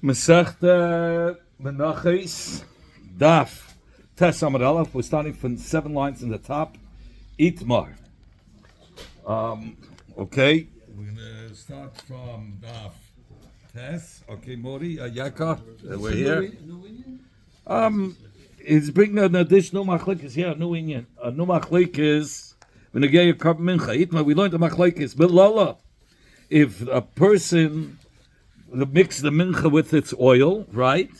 Masechta Menochos Daf Tes Amud Aleph. We're starting from 7 lines in the top. Itmar. Okay, we're gonna start from Daf Tes. Okay, Mori, Yaka, we're here. He's bringing an additional machlekes here. New Indian. A new machlekes. When again you come mincha Itmar, we learned the machlekes. Bilala. If a person mix the mincha with its oil, right?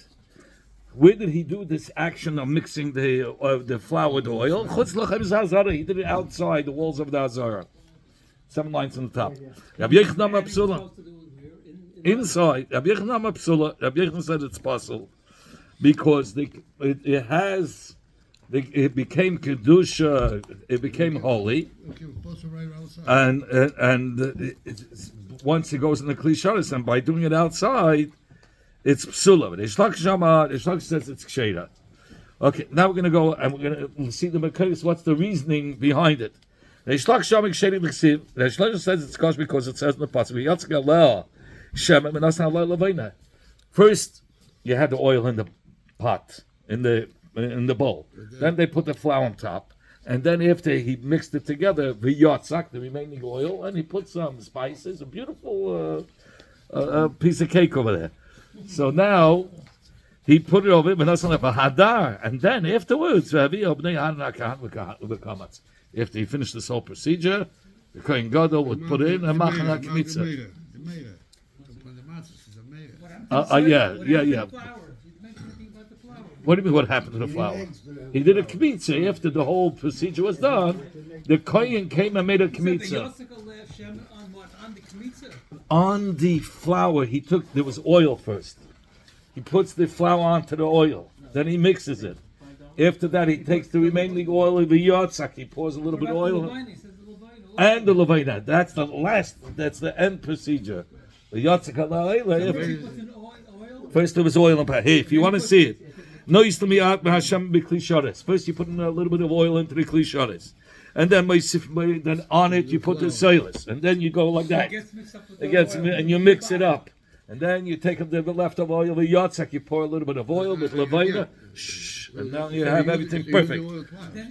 Where did he do this action of mixing the flour with oil? He did it outside the walls of the Hazara. 7 lines on the top. Rabbi Yechonam Apsula. Inside. Rabbi Yechonam Apsula. Rabbi Yechonam said it's possible because it became kedusha. It became holy, and once it goes in the klisharis, and by doing it outside, it's psula. The Ishlach says it's ksheira. Okay, now we're going to go and we're going to see the Menochos. What's the reasoning behind it? The Ishlach Shama ksheira l'ksiv. The Ishlach says it's kosher because it says in the pasuk. First, you had the oil in the pot, in the bowl. Then they put the flour on top. And then after he mixed it together, the remaining oil, and he put some spices, a beautiful piece of cake over there. So now he put it over it, and then afterwards, after he finished this whole procedure, the Kohen Gadol would put in a machana kmitza. Yeah. What do you mean? What happened to the flour? He did a kmitza after the whole procedure was done. The kohen came and made a kmitza. On the flour, there was oil first. He puts the flour onto the oil. Then he mixes it. After that, he takes the remaining oil of the yotzak. He pours a little bit of oil. And the levina. That's the end procedure. The yotzak. First there was oil and hey, if you want to see it. First, you put in a little bit of oil into the klisharis, and then on it you put the soilus, and then you go like that. And you mix it up, and then you take the leftover oil, the yotzak, you pour a little bit of oil with levina, and now you have everything perfect.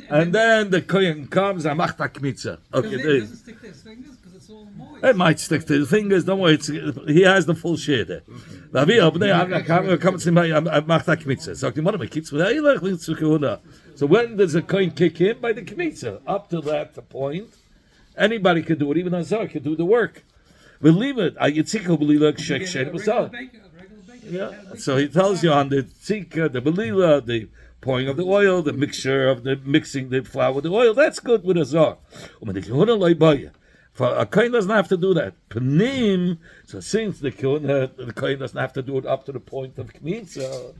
And then the kohen comes and macht kmitza. Okay, it might stick to his fingers. Don't worry, he has the full share there. So when does a coin kick in? By the kmitza. Up to that point, anybody can do it. Even a zar can do the work. We'll leave it. Yeah. So he tells you on the tzika, the belila, the pouring of the oil, the mixture of the mixing the flour with the oil. That's good with a zar. For a kohen doesn't have to do that. Panim, so since the kohen doesn't have to do it up to the point of kmitza,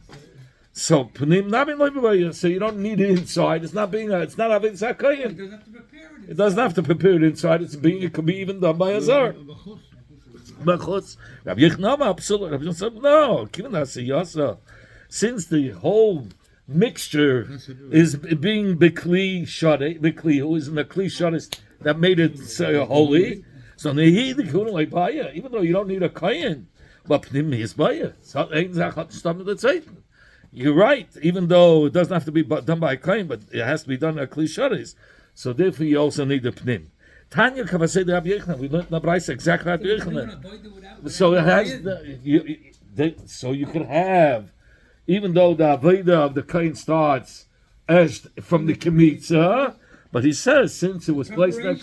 so panim nabin loy. So you don't need it inside. It's not having kohen. It doesn't have to prepare it inside. It could be even done by a zar. Menochos. Rabbi Yechonam absolutely. No, since the whole mixture is being bikli shadeh, bikli who is in the kli shadeh that made it holy. So even though you don't need a kohen, but you're right. Even though it doesn't have to be done by a kohen, but it has to be done at kli shadeh. So therefore, you also need the pnim. Tanya Kavasei de Rabbi Yechonam. We learned in the Brayse exactly Rabbi Yechonam. So it has so you can have, even though the avodah of the kohen starts from the kmitza, but he says since it was placed in that,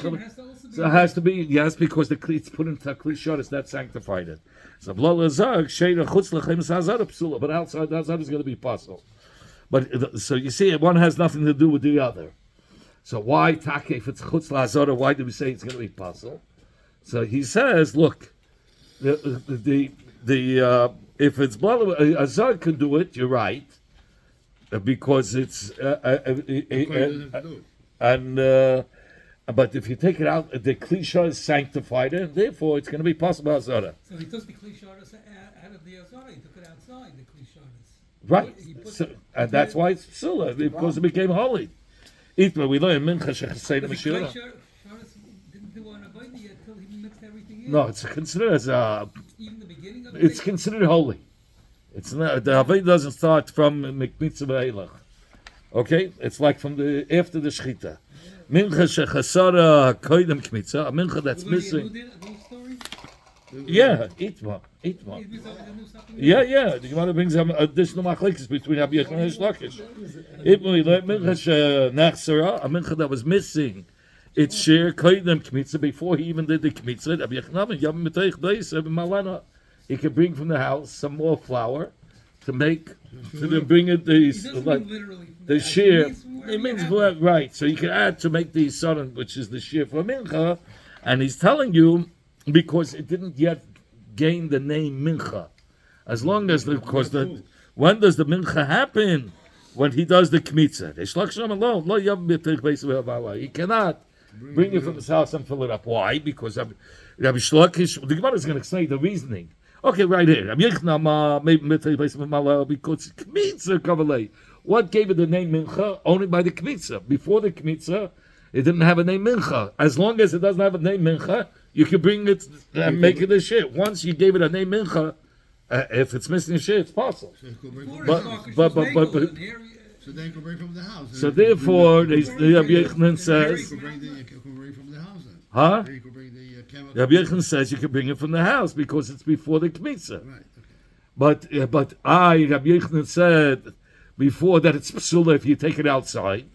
so it has to be because the it's put into a kli shadeh that sanctified it. So but outside that is going to be possible. But so you see, one has nothing to do with the other. So why take if it's chutz lahazara? Why do we say it's going to be possible? So he says, look, the if it's azar can do it, you're right, because it's but if you take it out, the klisha is sanctified, and therefore it's going to be possible azara. So he took the klisha out of the azara. He took it outside the klisha. Right, and that's why it's psula, because it became holy. Itma, we learn mincha shechasei the Mashiach. Didn't do an avodah yet till he mixed everything in. No, it's considered as even the beginning of it's considered holy. It's not, the Havai doesn't start from Mikmitza Ve'elach. Okay? It's like from the after the Shechita. Mincha Shechasara Koidem Kmitza, a mincha that's missing. Yeah, Itma. Yeah. You want to bring some additional machlekes between Rabbi Yochanan and Shlakish. Itma, mincha Nachsara, a mincha that was missing its share Koidem Kmitza before he even did the Kmitza. Rabbi Yochanan, Yom Mitayich Beis, Malana. He could bring from the house some more flour to make, to then bring it the shear. It means right. So you can add to make the Yisrael, which is the shear for Mincha, and he's telling you because it didn't yet gain the name Mincha. As long as when does the Mincha happen? When he does the Kmitza. He cannot bring it from his house and fill it up. Why? Because Rabbi Shlakish, the Gemara is going to say the reasoning. Okay, right here. Because Kmitza Kavalei. What gave it the name Mincha? Only by the Kmitza. Before the Kmitza, it didn't have a name Mincha. As long as it doesn't have a name Mincha, you can bring it and make it a shit. Once you gave it a name Mincha, if it's missing a shit, it's possible. But so then you can bring from the house. So therefore, the Rabbi Yochanan says, you can bring from the house then. huh? You can bring the Rabbi Yochanan says you can bring it from the house because it's before the Kmitza. Right, okay. But Rabbi Yochanan said before that it's psula if you take it outside.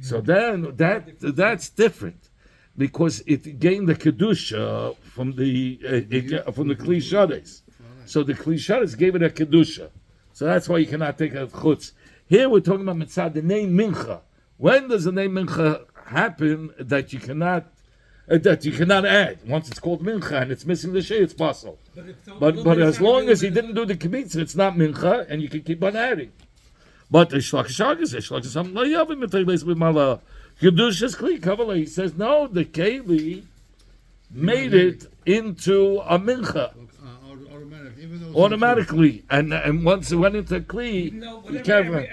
So then that's different because it gained the kedusha from the Kli Shades. So the Kli Shades gave it a kedusha. So that's why you cannot take a chutz. Here we're talking about mitzvah, the name Mincha. When does the name Mincha happen that you cannot add? Once it's called Mincha and it's missing the sheh, it's possible. But as long as he didn't do the kibitz, it's not Mincha, and you can keep on adding. But the Shlakishag is Kedushas Kli Kabbalah. He says no, the Keli made it into a Mincha. Automatically, and once it went into Kli, he can't.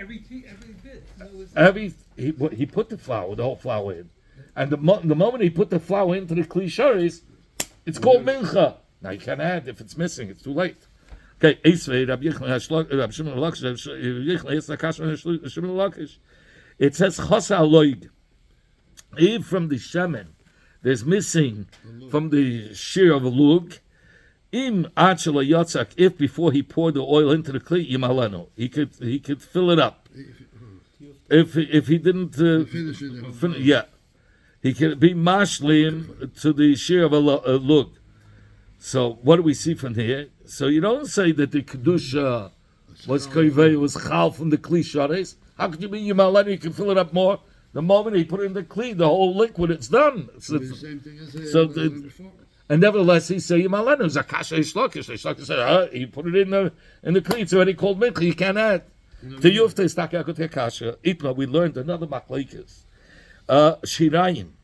He put the whole flour in, and the moment he put the flour into the Kli Sharis, it's called Mincha. Now you can't add if it's missing; it's too late. Okay, it says Chasa Aloig. If from the shaman there's missing from the shear of a lug. Im achela yotzak, if before he poured the oil into the kli imalano, he could fill it up. If he didn't he could be mashlim to the shear of a lug. So what do we see from here? So you don't say that the kedusha was koivei, was chal from the kli shares. How could you be imalano? You can fill it up more. The moment he put it in the kli, the whole liquid, it's done. The same thing as before. And nevertheless, he said, "Yimalenu zakasha ishlokish." Ishlokish said, "He put it in the kli. It's already called mincha. You can't add." To Yufta istakakut kasha. Itma, we learned another machlekes. Shirayim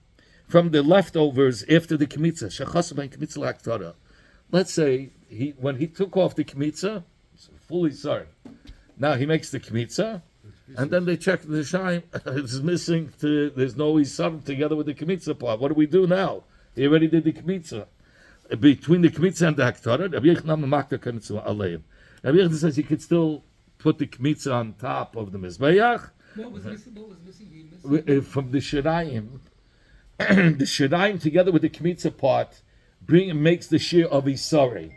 from the leftovers after the kmitza. Shechasam ben kmitza laktara. Let's say when he took off the kmitza, fully sorry. Now he makes the kmitza, and then they check the shayim. It's missing. There's no isam together with the kmitza part. What do we do now? He already did the kmitza. Between the kmitza and the haktarah, Rabbi Yochanan says you could still put the kmitza on top of the mizbeach. What was missing? From the shirayim, the shirayim together with the kmitza part makes the shear of isaring.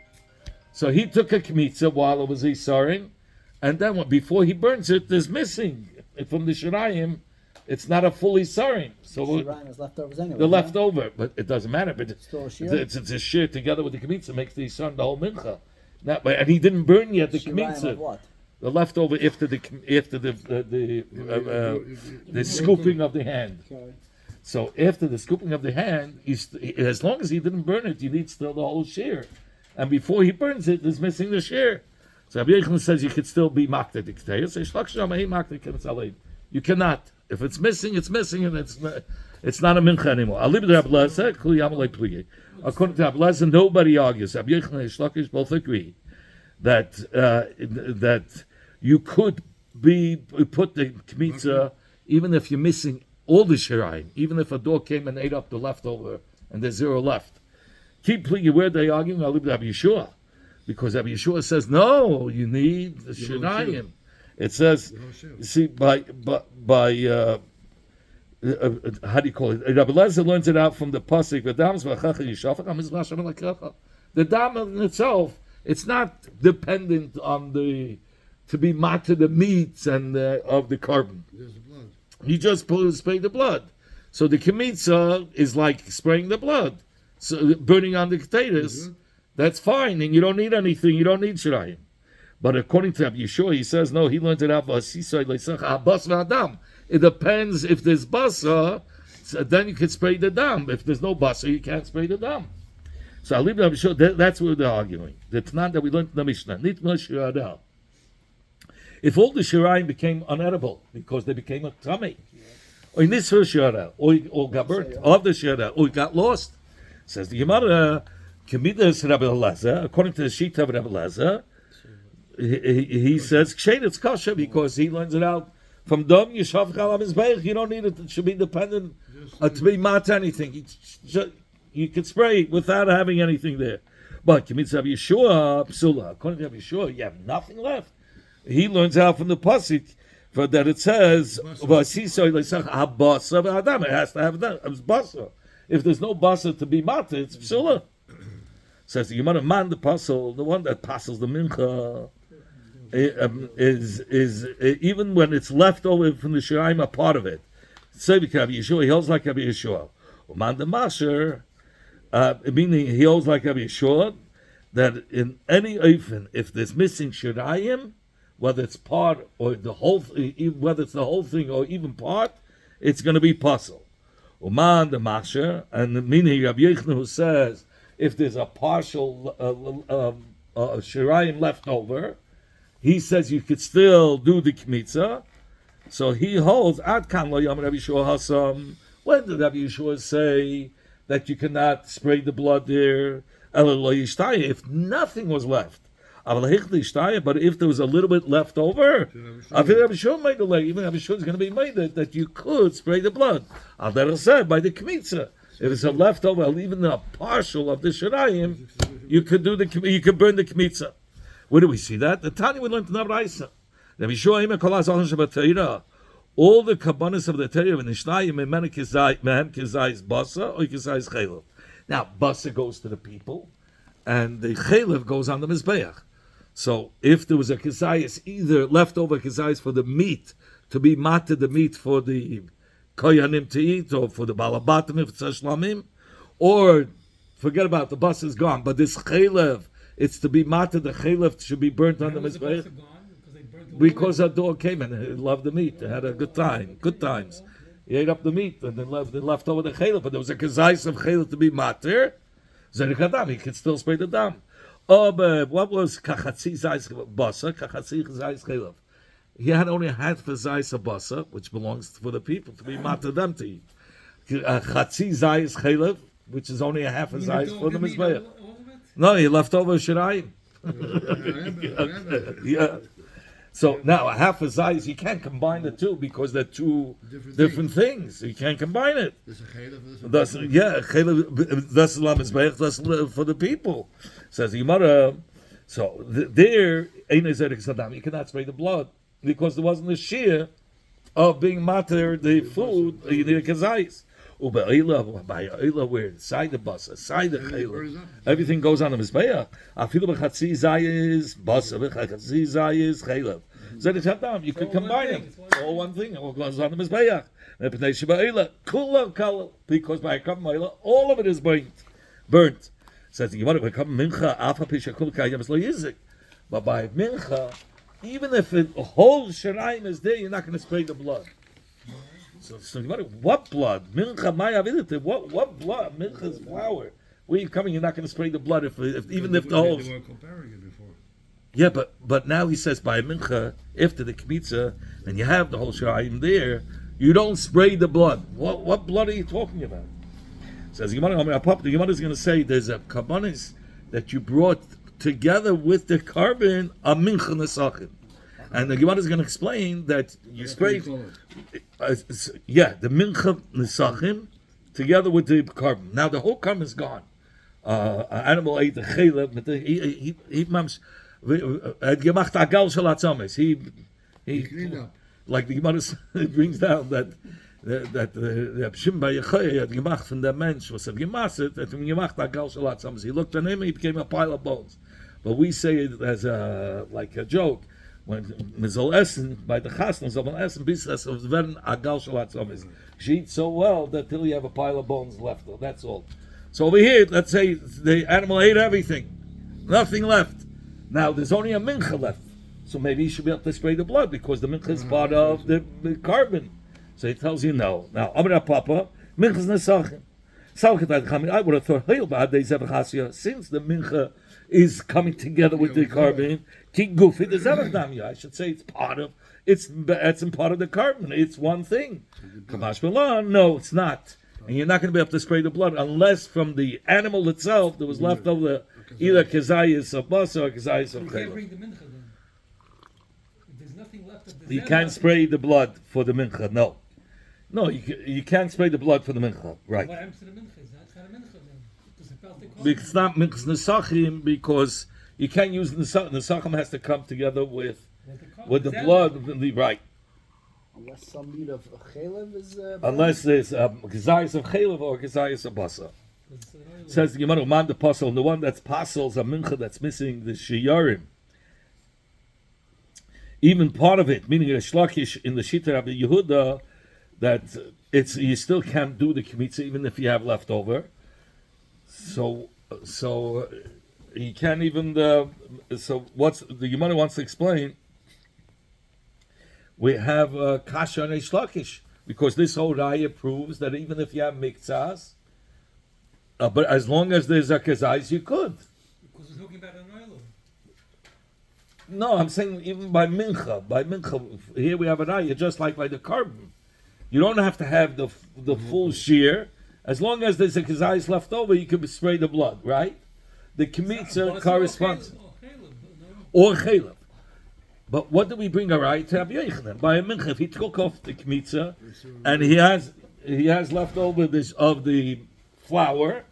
So he took a kmitza while it was isaring, and then before he burns it, there's missing from the shirayim. It's not a fully sarin. So is leftovers anyway, the leftover, but it doesn't matter. But it's a shear together with the kmitza makes the son the whole mincha. And he didn't burn yet the kmitza. The leftover after the scooping of the hand. Okay. So after the scooping of the hand, as long as he didn't burn it, you need still the whole shear. And before he burns it, there's missing the shear. So Rabbi Yochanan says you could still be makta diktei. You cannot. If it's missing, and it's not a mincha anymore. According to Ablaza, nobody argues. Rabbi Yochanan and Shlakish both agree that you could put the kmitza even if you're missing all the shirayim, even if a dog came and ate up the leftover and there's zero left. Keep pligi where they argue. Rabbi Yeshua because Rabbi Yeshua says no, you need the shirayim. It says, see, by how do you call it? Rabbi Lezer learns it out from the pasuk. The dam in itself, it's not dependent on to be matter the meats and of the carbon. There's the blood. You just spray the blood. So the kemitza is like spraying the blood, so burning on the potatoes. That's fine, and you don't need anything. You don't need shirayim. But according to Rabbi Yeshua, he says no. He learned it out. It depends if there's basa, so then you can spray the dam. If there's no basa, you can't spray the dam. So I'll leave Rabbi Yeshua. That's what they're arguing. The Tanan that we learned in the Mishnah. If all the shirayim became unedible because they became a tummy, or nisra shirah, or got burnt of the shirah, or got lost, says the Gemara. Kemidas Rabbi Elazar, according to the Shita of Rabbi Elazar, he says kshed it's kosher because he learns it out from dom yishav chalav mizbeich. You don't need it should be dependent to be mat anything. You can spray without having anything there. But Kemidas Rabbi Yeshua psula. According to Rabbi Yeshua, you have nothing left. He learns out from the pasuk for that it says it has to have basa. If there's no basa to be mat, it's psula. Says the Gemara, man the puzzle, the one that passes the mincha, is even when it's left over from the shirayim, a part of it. Say Rabbi Yeshua, he holds like Rabbi Yeshua. Man the masher, meaning he holds like Rabbi Yeshua, that in any ofen, if there's missing shirayim, whether it's part or the whole, whether it's the whole thing or even part, it's going to be puzzle. Man the masher, and meaning Rabbi Yechon who says, if there's a partial shirayim left over, he says you could still do the kmitza. So he holds ad kan lo yam Rabbi Yeshua hasam. When did Rabbi Yeshua say that you cannot spray the blood there? If nothing was left, but if there was a little bit left over, I think Rabbi Yeshua made the leg. Even Rabbi Yeshua is going to be made that you could spray the blood. Al said by the kmitza. If it's a leftover, even a partial of the shirayim, you could burn the kmitza. Where do we see that? The Tanya we learned in the Raisa. All the kabbanis of the Torah and Nishnayim mehem kizayis basa or kizayis chaylev. Now basa goes to the people, and the chaylev goes on the mizbeach. So if there was a kizayis, either leftover kizayis for the meat to be mated the meat for the koyanim to eat, or for the balabatim if it's a shlamim, or forget about the bus is gone. But this chaylev, it's to be mated. The chaylev should be burnt on the mizbeach because a dog came and he loved the meat. They had a good time, good times. He ate up the meat and then left over the chaylev. But there was a kazais of chaylev to be mater. Zerikadam, he could still spray the dam. Oh, but what was kachatzi zayis basa? Kachatzi zayis chaylev. He had only a half a zayis of basa, which belongs for the people to be mater them to eat. Chatzi zayis chaylev, which is only a half a zayis for the mizbeach. No, he left over shirayim. Yeah. So now a half a zayis, you can't combine the two because they're two different things. You can't combine it. That's that's for the people. Says the Gemara. So there, you cannot spray the blood because there wasn't a shear of being matter the food. You need a kazayis. Where inside the bus, inside the chaylev, everything goes on the mizbeach. Afilu b'chatzi zayis basa, b'chatzi zayis chaylev. Zedek you could combine them. All one thing. All goes on the mizbeach. Because by a kappah all of it is burnt. Says the Gemara, but by mincha, even if the whole shirayim is there, you're not going to spray the blood. So what blood? Mincha mayavidite. What blood? Mincha's flour. Where are you coming? You're not going to spray the blood if even if the whole. They were comparing it before. Yeah, but now he says by mincha, after the kmitza, and you have the whole shirayim there, you don't spray the blood. What blood are you talking about? Says the Gemara is going to say there's a kabbanis that you brought together with the carbon a mincha nesachim. And the Gemara is going to explain that you spray, the mincha nesachim together with the carbon. Now the whole carbon is gone, an animal ate the chelev, but he mams had gemacht a gal shel atzames. He Cleaned up. like the Gemara brings down that the Pshim by Yechoy had gemacht from the mensch was a gemaset that when gemacht a gal shel atzames. He looked at him, he became a pile of bones. But we say it as a joke. When Mizol Essen by the Chasna, Zol Essen Bisas of Vern Agal Shalatzomis. She eats so well that till you have a pile of bones left. That's all. So over here, let's say the animal ate everything, nothing left. Now there's only a mincha left, so maybe you should be able to spray the blood because the mincha is part of the carbon. So he tells you no. Now Amar Papa minchas nesachin. I would have thought since the mincha is coming together with the carbon. I should say it's part of part of the carbon. It's one thing. No, it's not. And you're not going to be able to spray the blood unless from the animal itself there was left over either kezayis of basa or kezayis of You can't chayla. bring the mincha then. If there's nothing left of the You zeh can't left, spray the blood for the mincha. No, you can't spray the blood for the mincha. Right. What happens to the mincha? It's not a mincha then. Because it felt the Because it's not minchas nesachim because you can't use nesachim has to come together with the zeh blood. left. Right. Unless some meat of chalev is. Unless there's kezayis of chaylev or kezayis of basa. It's an oil. Says the Gemara, man the puzzle, the one that's puzzles a mincha that's missing the shiyarim. Even part of it, meaning a shlakish in the shita of Yehuda, that it's you still can't do the kmitza even if you have leftover. So you can't even. So what's the Gemara wants to explain? We have kasha and shlakish because this whole raya proves that even if you have mikzas, but as long as there's a kezais, you could. Because we're talking about an oil. No, I'm saying even by mincha. By mincha, here we have a raya, just like by the carbon. You don't have to have the full shear. As long as there's a kezais left over, you can spray the blood, right? The kmitza corresponds. Or chaylev. But what do we bring a raya to Rabbi Yochanan? By a mincha, if he took off the kmitza and he has left over this of the flour,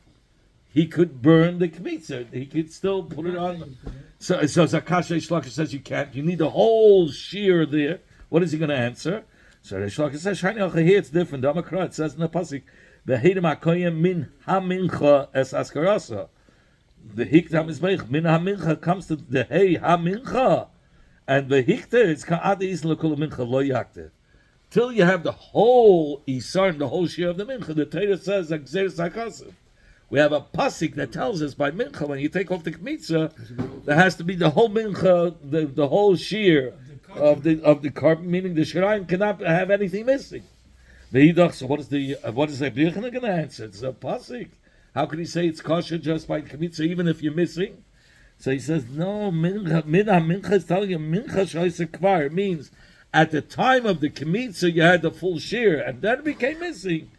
he could burn the kmitza. He could still put it on. So Zakasha Shlaka says you can't. You need the whole shear there. What is he going to answer? So Shlaka says, here it's different. It says in the pasuk, "V'heidim hakoyim min hamincha es askarasa." The hikta mizbeich min hamincha comes to the hey hamincha, and the hikta is ka'ad isla kol mincha lo yakte. Till you have the whole isar, the whole shear of the mincha, the Torah says exeris hakasim. We have a pasuk that tells us by mincha when you take off the kmitza, there has to be the whole mincha, the whole shear of the carbon, meaning the shirayim cannot have anything missing. So what is the Yochanan going to answer? It's a pasuk. How can he say it's kosher just by kmitza even if you're missing? So he says no. Mincha is telling you mincha shoyse kvar means at the time of the kmitza you had the full shear and then it became missing.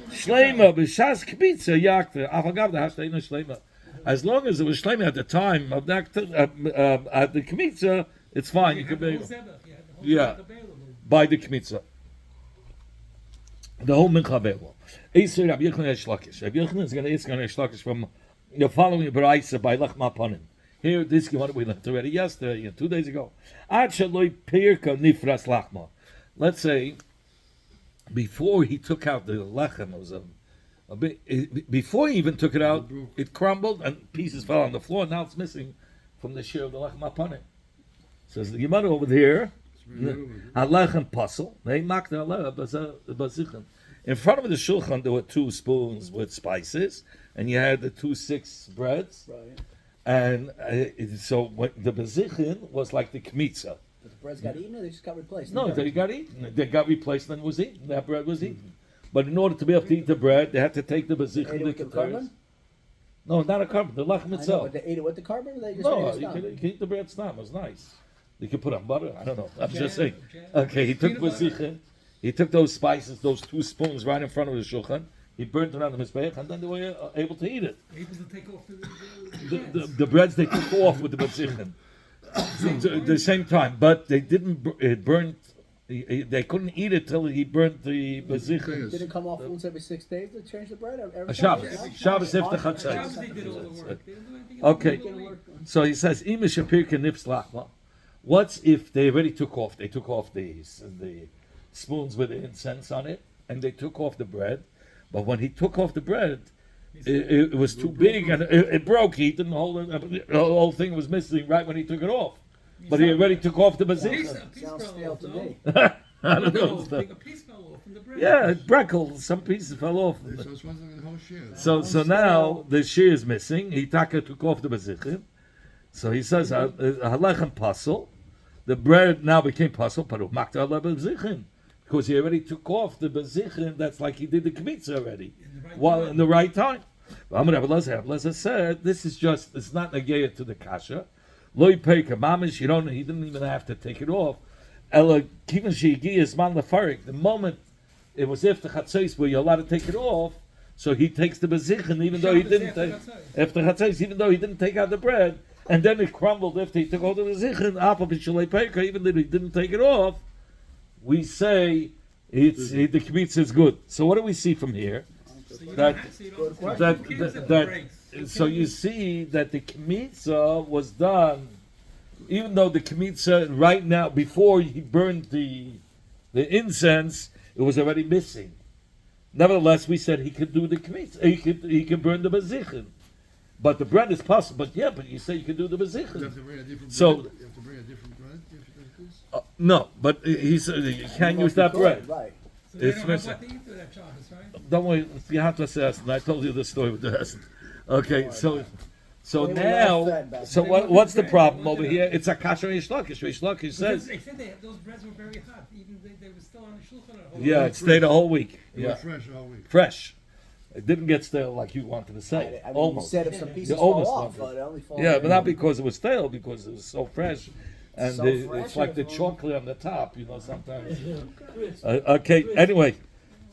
Shleima b'shas kmitza yakter. Afagav the hashtayna shleima. As long as it was shleima at the time of that at the kmitza, it's fine. You could be by the kmitza. The whole mincha available. Eisur Rabbi Yochanan Shlakish. Rabbi Yochanan is going to Shlakish from the following Baraisa by Lachma Panim. Here, this is what we learned already yesterday, 2 days ago. Ad shaloi pirka nifras lachma. Let's say before he took out the lechem, it was a bit. Before he even took it out, it crumbled and pieces fell on the floor. Now it's missing from the shear of the lechem panim. Says the Gemara over there. Halechem puzzle. They mocked the bazichem. In front of the shulchan, there were 2 spoons with spices, and you had the 2 6 breads. Right. And so the bezichin was like the kmitza. But the breads got eaten or they just got replaced? No, they got eaten. They got replaced and was eaten. That bread was eaten. But in order to be able to eat the bread, they had to take the They ate bezichin. it with the carbon? No, not a carbon. The lechem I know, itself. but they ate it with the carbon or they just No, ate it you stam? can eat the bread stam. It was nice. You could put on butter. I don't know. I'm just Jam, saying. jam. Okay, he took Peanut butter. bezichin. He took those spices, those 2 spoons right in front of the shulchan. He burnt it on the mizbeach, and then they were able to eat it. Able to take off the The breads they took off with the bezichin. The same time, but they didn't. It burnt They couldn't eat it till he burnt the bezichim. Did it come off once every 6 days to change the bread? Every Shabbos. time? Shabbos if the Shabbos chatzais. they did all the work. They didn't do anything Okay. else. They didn't work. So he says, "Ima shapirka nips lachma." What's if they already took off? They took off the spoons with the incense on it, and they took off the bread. But when he took off the bread, it was too big and it broke. He didn't hold it. The whole thing was missing right when he took it off. But he already took off the A piece bezichim. Sounds fell stale off, to no? me. I don't know. A piece fell off from the bread. Yeah, it breckled. Some pieces fell off. So it's wasn't the whole share. So now the shear is missing. He took off the bezichim. So he says, "Halechem pasul." The bread now became pasul, but makta ala bezichim, because he already took off the bezichim. That's like he did the kmitza already, in the right time. Amar Rabbi Lezer said, "This is just. It's not negayah to the kasha. Loy peika mamish. He didn't even have to take it off. Ela kivin sheigi is man lefarik. The moment it was after chatzos where you're allowed to take it off, so he takes the bezichim even though he didn't take after chatzos, even though he didn't take out the bread, and then it crumbled after he took all the bezichim. Apal b'shalei peika, even though he didn't take it off, we say the kmitz is good. So what do we see from here? So you That- don't have- so you don't- that- who cares if it that- breaks? So you see that the kmitza was done, even though the kmitza right now, before he burned the incense, it was already missing. Nevertheless, we said he could do the kmitza. He could burn the bezichim, but the bread is possible. But you say you could do the You have bezichim. to bring a different So- bread. You have to bring a different bread if it is this? No, but he said you can't use that bread. Right. So they It's don't have missing. what to eat with that Shabbos, right? Don't worry, you have to assess. And I told you the story with the Hessen. Okay, so They were now, well-fed back so then. what's the problem over here? It's a kasher Reish Lakish. Reish Lakish says, They said those breads were very hot. Even they were still on the shulchan. yeah, it stayed a whole week. It Yeah, was fresh all week. fresh. It didn't get stale like you wanted to say. I mean, Almost. you said if some pieces You fall almost off, wanted. but it only fall Yeah, off. but not because it was stale, because it was so fresh. And So it's fresh like or the if- chocolate on the top, sometimes. Okay, anyway.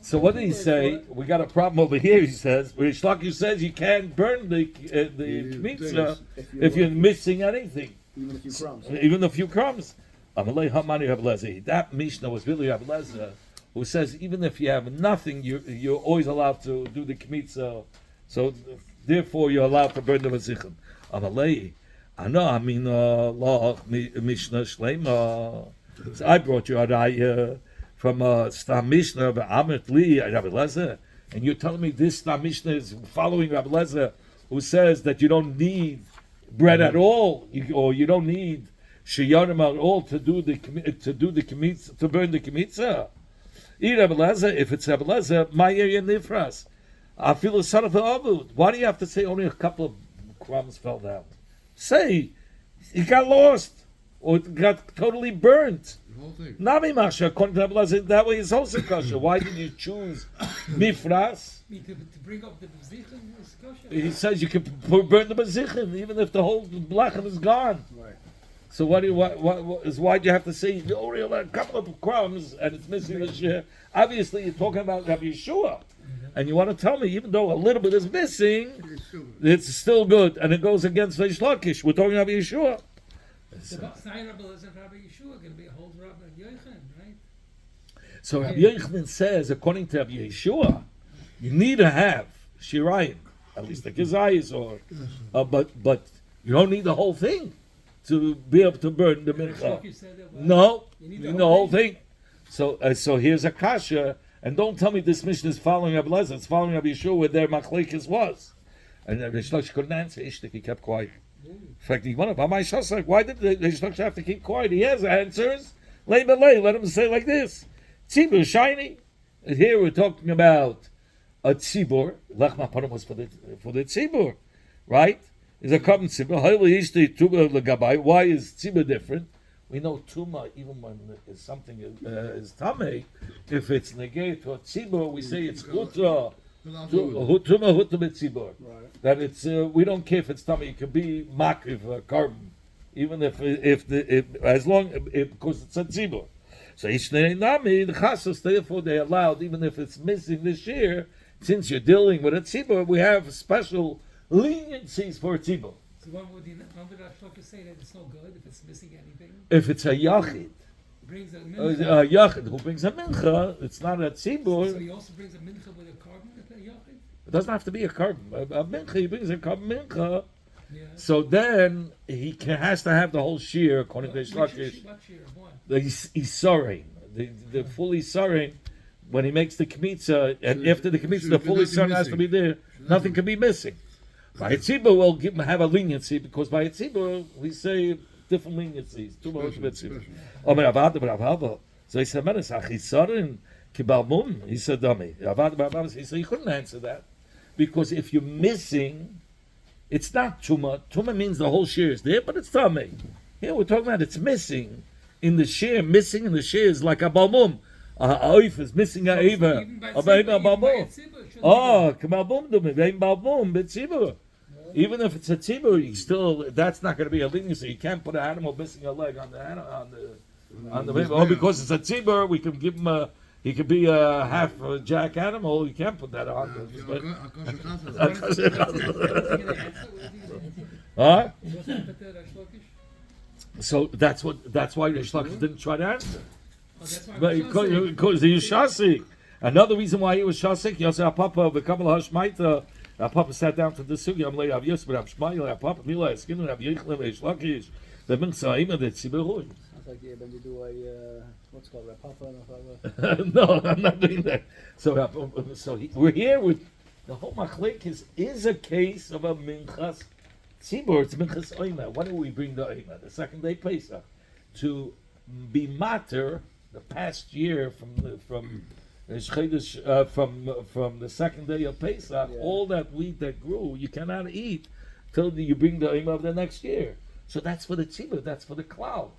So what did he say? We got a problem over here, he says. Reish Lakish says you can't burn the kmitza if you're missing anything. Even a few crumbs. Even a few crumbs. Amalei Hamani Rabbi Lezer. That Mishnah was really Rabbi Lezer, who says even if you have nothing, you're always allowed to do the kmitza. So therefore, you're allowed to burn the bezichim. Amalei, I mean, Mishnah Shlema. So I brought you a raya from Stam Mishnah of Amit Li Rabbi Lezer, and you're telling me this Stam Mishnah is following Rabbi Lezer, who says that you don't need bread at all, or you don't need shiyarim at all to do the kmitza, to burn the kmitza. Rabbi Lezer, if it's Rabbi Lezer, my area nifras. I feel a son of avud. Why do you have to say only a couple of crumbs fell down? Say it got lost or it got totally burnt. The whole thing. Nami Masha, according to Rabbi Lezer, that way it's also kosher. Why did you choose mifras? To bring up the bezichim is kosher. He says you can burn the bezichim even if the whole blachem is gone. Right. So why do you have to say you only have a couple of crumbs and it's missing the share? Obviously, you're talking about Rabbi Yeshua, and you want to tell me even though a little bit is missing, It's stupid. it's still good, and it goes against Reish Lakish. We're talking about Yeshua. The Sinai Rabbi Lezer and Rabbi Yeshua are going to be a whole Rabbi Yochanan, right? So Rabbi Yochanan says, according to Rabbi Yeshua, you need to have shirayim, at least the kizayis, or but you don't need the whole thing to be able to burn the mincha. You said that, No, You you need need the the whole whole thing. So here's a kasha, and don't tell me this mission is following Rabbi Lezer. It's following Rabbi Yeshua where their machlekes was. And Rabbi Shlosh couldn't answer. Ishtik, he kept quiet. In fact, he wondered, why did Rabbi Shlosh have to keep quiet? He has answers. Lay, let him say like this. Tzibur shiny. And here we're talking about a tzibur. Lechma panim was for the tzibur, right? Is a common tzibur. Why is tzibur different? We know tuma, even when something is tamei, if it's negate to a tzibur, we say it's hutra. Without Tuma food. hutra b'tzibur. Right. That it's we don't care if it's tamei. It could be makriv carbon, even if as long because it's a tzibur. So ishnei nami the chasos. Therefore, they allowed even if it's missing this year. Since you're dealing with a tzibur, we have special leniencies for a tzibur. So when would Ashloka say that it's no good if it's missing anything? If it's a yachid, brings a mincha. Yachid who brings a mincha, it's not a tzibur. So he also brings a mincha with a carbon at the yachid? It doesn't have to be a carbon. A mincha, he brings a carbon mincha. Yeah. So then has to have the whole shear according to Shlokish. What year? What? The Isarim, the full Isarim, when he makes the kmitza, and after the kmitza, the full Isarim has to be there. Nothing can be missing. By Yitzibur, we'll have a leniency because by Yitzibur we say different leniencies. Too much Yitzibur. Oh, but Avada, so he said, "Menes achisarin kibalmum." He said, "Dummy." Avada, he said, "You couldn't answer that because if you're missing, it's not tuma. Tuma means the whole shear is there, but it's tummy. Here we're talking about it's missing in the shear. Missing in the shear is like a balmum. Oif is missing a eva. A balmum. Oh, kamalbum dumi. Vein balmum betzibur. Even if it's a tzibur, you still that's not going to be a leniency. You can't put an animal missing a leg on the baby. Oh, because it's a tzibur, we can give him a. He could be a half a jack animal. You can't put that on. Huh? So that's why Reish Lakish didn't try to answer. Because he was shasik. Another reason why he was shasik, Yosef Papa v'kabel hashmaita. Papa sat down to the sugi. I'm like, Yosef Shmail, Papa Mila, Skin, Yichlev, Reish Lakish. The Minsaim and the Tziberuy. Sounds like you're going to do a what's called a papa. No, I'm not doing that. So we're here with the whole machlek is a case of a minchas tzibur. It's minchas oima. Why don't we bring the oima, the second day Pesach, to be matter the past year from the second day of Pesach? Yeah. All that wheat that grew, you cannot eat till you bring the oima of the next year. So that's for the tzibur. That's for the cloud.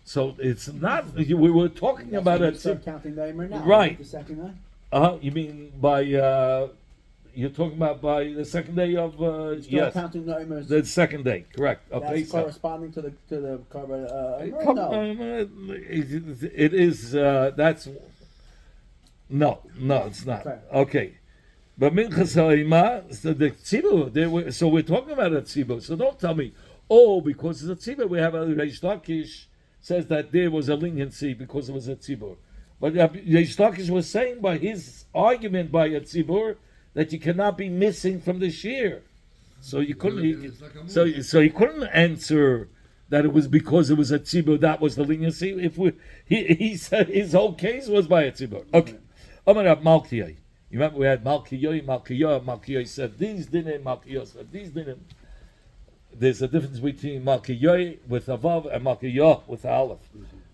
So it's not. We were talking about it. Start counting the Eimer now. Right. The second night. You mean by? You're talking about by the second day of? Yes. Counting the Eimer. The second day, correct. That's Pesach. corresponding to the carbon. No. It is. That's. No, it's not. Okay. But minchas ha'ima, so the tzibur. So we're talking about a tzibur. So don't tell me, because it's a tzibur, we have a Reish Lakish says that there was a leniency because it was a tzibur. But Reish Lakish was saying by his argument by a tzibur that you cannot be missing from the shear. So you couldn't. So he couldn't answer that it was because it was a tzibur that was the leniency. He said his whole case was by a tzibur. Okay. Amar Malkiyah. You remember we had Malkiyah said these didn't. Malkiyah said these didn't. There's a difference between Malkiyah with a Vav and Malkiyah with a Aleph.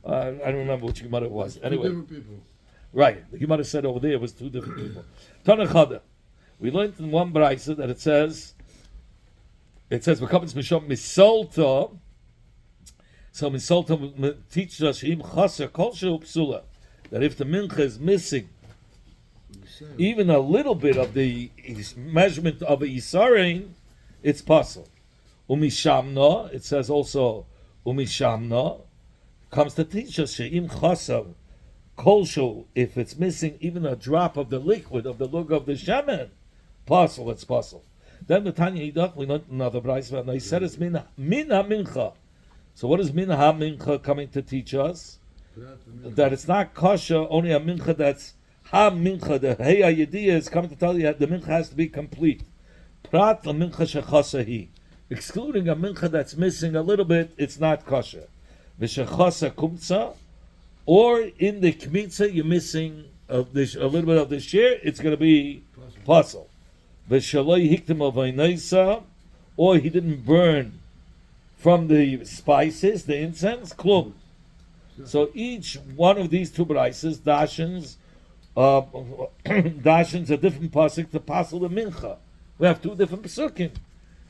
I don't remember which Gemara it was. Anyway, different people. Right. The Gemara said over there was two different people. Tanachada. We learned in one brayso that it says "V'kamitz mishom misolta." So misolta teaches us im chaser kol shehu psula, that if the mincha is missing even a little bit of the measurement of a isarein, it's possible. Umishamna, it says also umishamna, comes to teach us she'im chasav kolshu, if it's missing even a drop of the liquid of the lug of the shaman, possible, it's possible. Then the Tanya Idach, we learned another brayso, and they said it's min mincha. So what is min mincha coming to teach us? That it's not kosher, only a mincha that's ha mincha. The hey yediyah is coming to tell you that the mincha has to be complete. Prat la mincha shechasahi. Excluding a mincha that's missing a little bit, it's not kosher. V'shechasa kumtza, or in the kmitza you're missing a little bit of the shear, it's going to be puzzle. V'shaloi hiktim avaynaysa, or he didn't burn from the spices, the incense, klum. So each one of these two braysos dashens a different pasuk to passel the mincha. We have two different pasukim.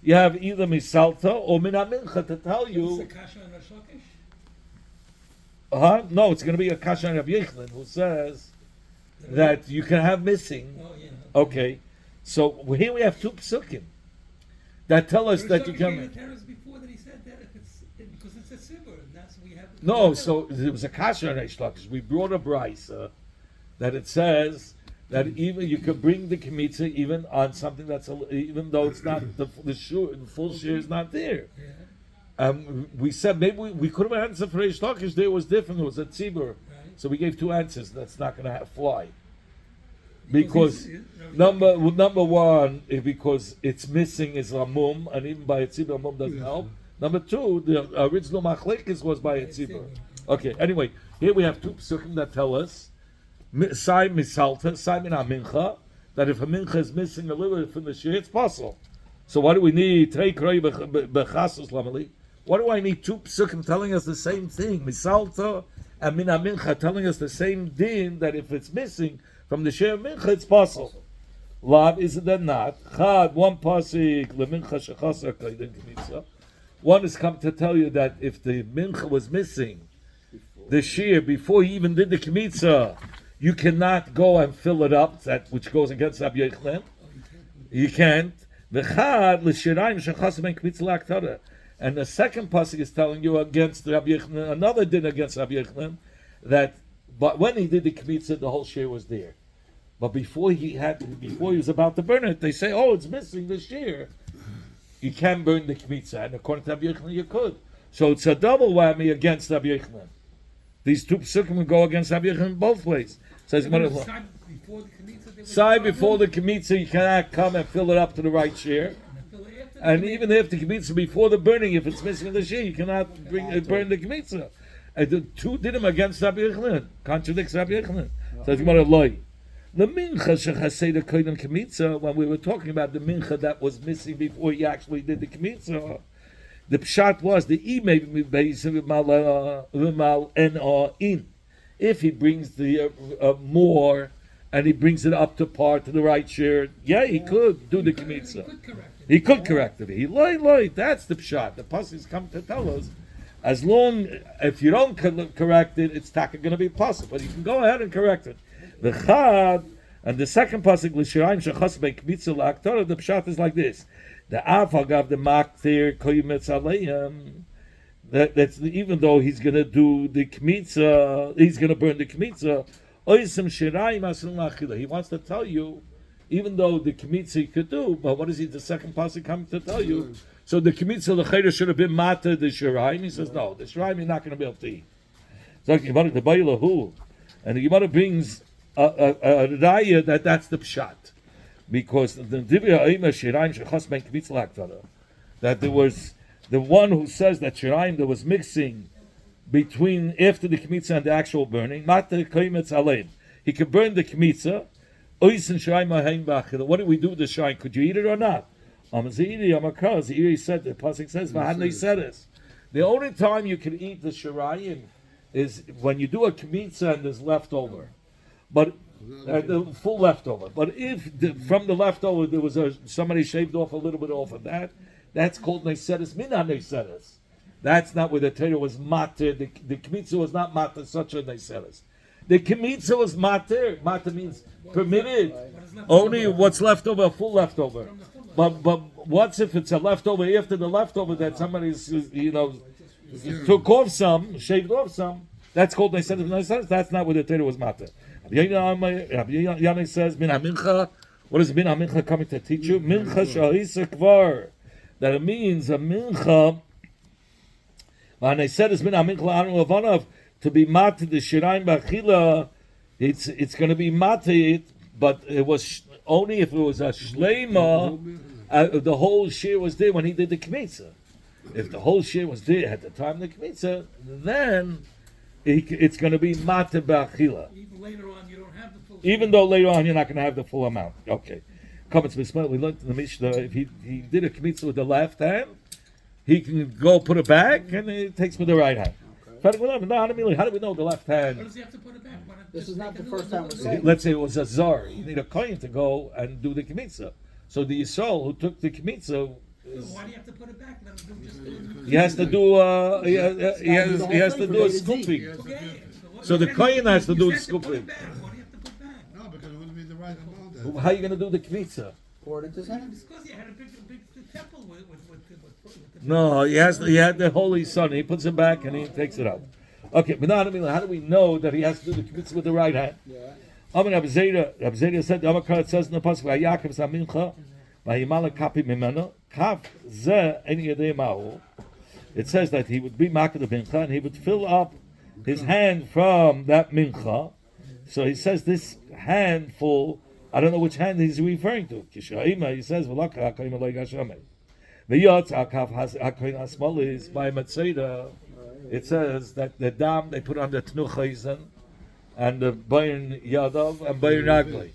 You have either misalta or mina mincha to tell you. Is this a kasha on Reish Lakish? No, it's going to be a kasha on Rabbi Yechlin who says that you can have missing. Oh, yeah. Okay, so here we have two pasukim that tell us that you can. Before that he said that because it's a sibur, and that's we have. No, so there was a kasha on Reish Lakish. We brought a brayso that it says that even you could bring the kmitza even on something that's even though it's not the full shear is not there. Yeah. We said maybe we could have answered for Reish Lakish. There was different. It was a tzibur, Right. so we gave two answers. That's not going to fly. Because Because number one is because it's missing is Ramum, and even by a tzibur Ramum doesn't help. Number two, the original machlekes was by a tzibur. Okay. Anyway, here we have two psukim that tell us sai misalta, sai min mincha, that if a mincha is missing a little bit from the shir, it's possible. So what do we need? What do I need two psukim telling us the same thing? Misalta and min mincha telling us the same din, that if it's missing from the shir mincha, it's possible. Lav, is it then not? Chad, one pasik lemincha shechasar kaidin kmitza. One is come to tell you that if the mincha was missing the shir before he even did the kmitza, you cannot go and fill it up, that which goes against Rabbi Yochanan. You can't. And the second pasuk is telling you against Rabbi Yochanan, another din against Rabbi Yochanan, that but when he did the kmitza, the whole shir was there. But before he was about to burn it, they say, "Oh, it's missing the shir." You can't burn the kmitza, and according to Rabbi Yochanan, you could. So it's a double whammy against Rabbi Yochanan. These two psukim will go against Rabbi Yochanan both ways. Says Side before the kmitza, you cannot come and fill it up to the right share. And even if the kmitza before the burning, if it's missing the share, you cannot burn the kmitza. And the two did him against Rabbi Yochanan, contradicts Rabbi Yochanan. Says Gemara loy. The mincha shechasei the koydem kmitza, when we were talking about the mincha that was missing before he actually did the kmitza, the pshat was the in. If he brings the more and he brings it up to par to the right share, yeah, he could do the kmitza. He could correct it. He lied. That's the pshat. The pasuk's come to tell us, as long if you don't correct it, it's going to be possible. But you can go ahead and correct it. The chad and the second pasuk l'shiraim shechas be'kmitza la'aktara. The pshat is like this: the avagav the maktir koymetz aleim. That's even though he's going to do the kmitza, he's going to burn the kmitza. He wants to tell you, even though the kmitza he could do, but what is he? The second pasuk coming to tell you. So the kmitza the chayder should have been mata the shiraim. He says no, the shiraim you're not going to be able to eat. So the Gemara the Bailahu, and the Gemara brings a raya that's the pshat, because the divya aima shiraim shechas ben kmitza laktara, that there was the one who says that shiraim there was mixing between after the kmitza and the actual burning. Mata koymetz aleim. He could burn the kmitza. Oisen shiraim aheim b'achila. What do we do with the shiraim? Could you eat it or not? Amaziri amakaz. He said the pasuk says v'hanei says. The only time you can eat the shiraim is when you do a kmitza and there's leftover, but the full leftover. But if from the leftover there was somebody shaved off a little bit off of that, that's called neiseres mina neiseres. That's not where the Torah was mater. The kmitza was not mater such a neiseres. The kmitza was mater. Mater means permitted. Only what's left over, a full leftover. But what's if it's a leftover after the leftover that somebody's took off some, shaved off some? That's called neiseres. That's not where the Torah was mater. Yanni says min hamincha. What is min hamincha coming to teach you? Mincha shahisa kvar. That it means a mincha. And I said it's min hamincha anu avanav to be mated the shiraim b'achila. It's going to be mated, but it was only if it was a shleima. The whole shir was there when he did the kmitza. If the whole shir was there at the time of the kmitza, then it's going to be mated b'achila. Even later on, you don't have the full. Even though later on you're not going to have the full amount. Okay. Comments we learned in the Mishnah, if he did a kmitza with the left hand, he can go put it back, and it takes with the right hand. Okay. How do we know the left hand? What does he have to put it back? This is not the first time we're saying. Let's say it was a zar. You need a kohen to go and do the kmitza. So the Yisrael who took the kmitza, why do you have to put it back? Let him just do it. he has to do he has to do a scooping. Okay. So the kohen has to do the scooping. Why do you have to put back? No, because it wouldn't be the right amount. How are you going to do the kmitza? Pour it into his hand. Because you had a big temple with No, he had the Holy Son. He puts it back and he takes it out. Okay, but how do we know that he has to do the kmitza with the right hand? Yeah. Rabbi Zera said, it says in the pasuk, "Vayakim samincha, vayimala kapi mimeno, kaf ze en yedei mahu." it says that he would be makar the mincha and he would fill up his hand from that mincha. So he says this handful, I don't know which hand he's referring to. He says, by Matzeda, it says that the dam they put on the tnuchaisen and the bayin yadav and bayin raglei.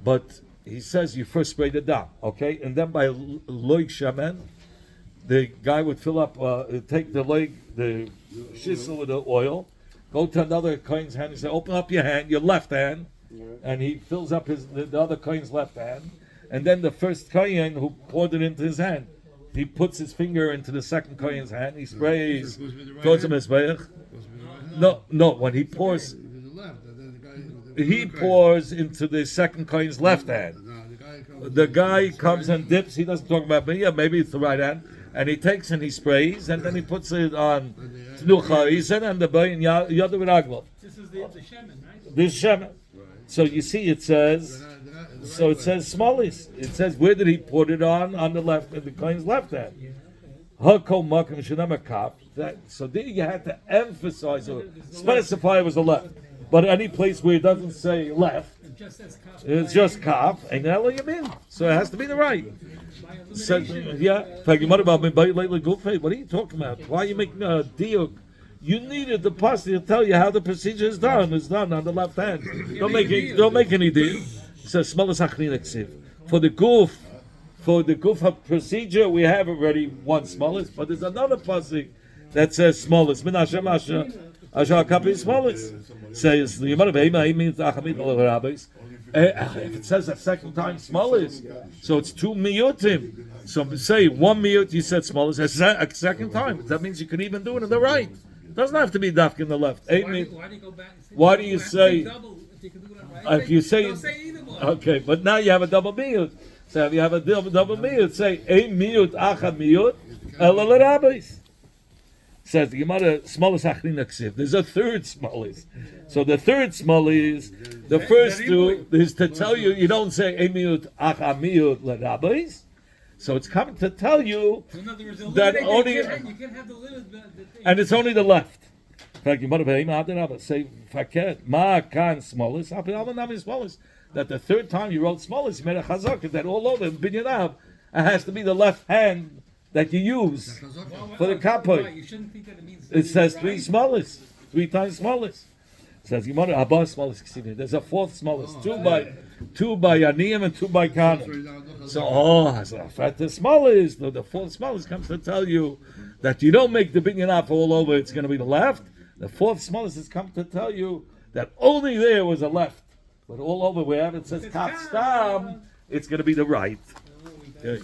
But he says you first spray the dam, okay? And then by loig shaman, the guy would fill up, take the shissel with the oil, go to another kohen's hand and say, open up your hand, your left hand, and he fills up the other kohen's left hand, and then the first kohen who poured it into his hand, he puts his finger into the second kohen's hand, he sprays towards the mizbeach. No, when he pours, he pours into the second kohen's left hand. The guy comes and dips, he doesn't talk about me, maybe it's the right hand, and he takes and he sprays, and then he puts it on tnuchaisen and the bayin yadav v'raglav. This is the shemen, right? This shemen. So you see, it says smallis. It says where did he put it on the left, the kohen's left hand. So there you had to emphasize or specify it was the left. But any place where it doesn't say left, it's just kaf, and now you mean. So it has to be the right. So, yeah. What are you talking about? Why are you making a deal? You needed the pastor to tell you how the procedure is done. It's done on the left hand. Don't make any deal. It says for the goof of procedure we have already one smallest, but there's another pasuk that says smallest. Says the Yomar Behema means rabbis. If it says a second time smallest, so it's two miyutim. So say one miyut, you said smallest a second time. That means you can even do it in the right. It doesn't have to be dafk in the left. Why do you go back? Why do you say? Double, if you can do it on right? If you say, don't say either one. Okay, but now you have a double miyut. So if you have a double miyut, say a miyut achad miyut elal rabbis. Says the Gemara smallest achrin aksiv. There's a third smallest. So the third smallest, the first two is to tell you don't say a miyut achad miyut lerabbis. So it's coming to tell you that only, you can have the limit, and it's only the left. Say faket ma kan smallest. That the third time you wrote smallest, you made a chazak that all over binyanav, it has to be the left hand that you use for the kapoy. You shouldn't think that it means. It says three smallest, three times smallest. It says Abba smallest. There's a fourth smallest, two by Yaniyim and two by Kanim. So the smallest, the fourth smallest comes to tell you that you don't make the binyan all over. It's going to be the left. The fourth smallest has come to tell you that only there was a left, but all over where it says kaf stam, it's going to be the right. Okay.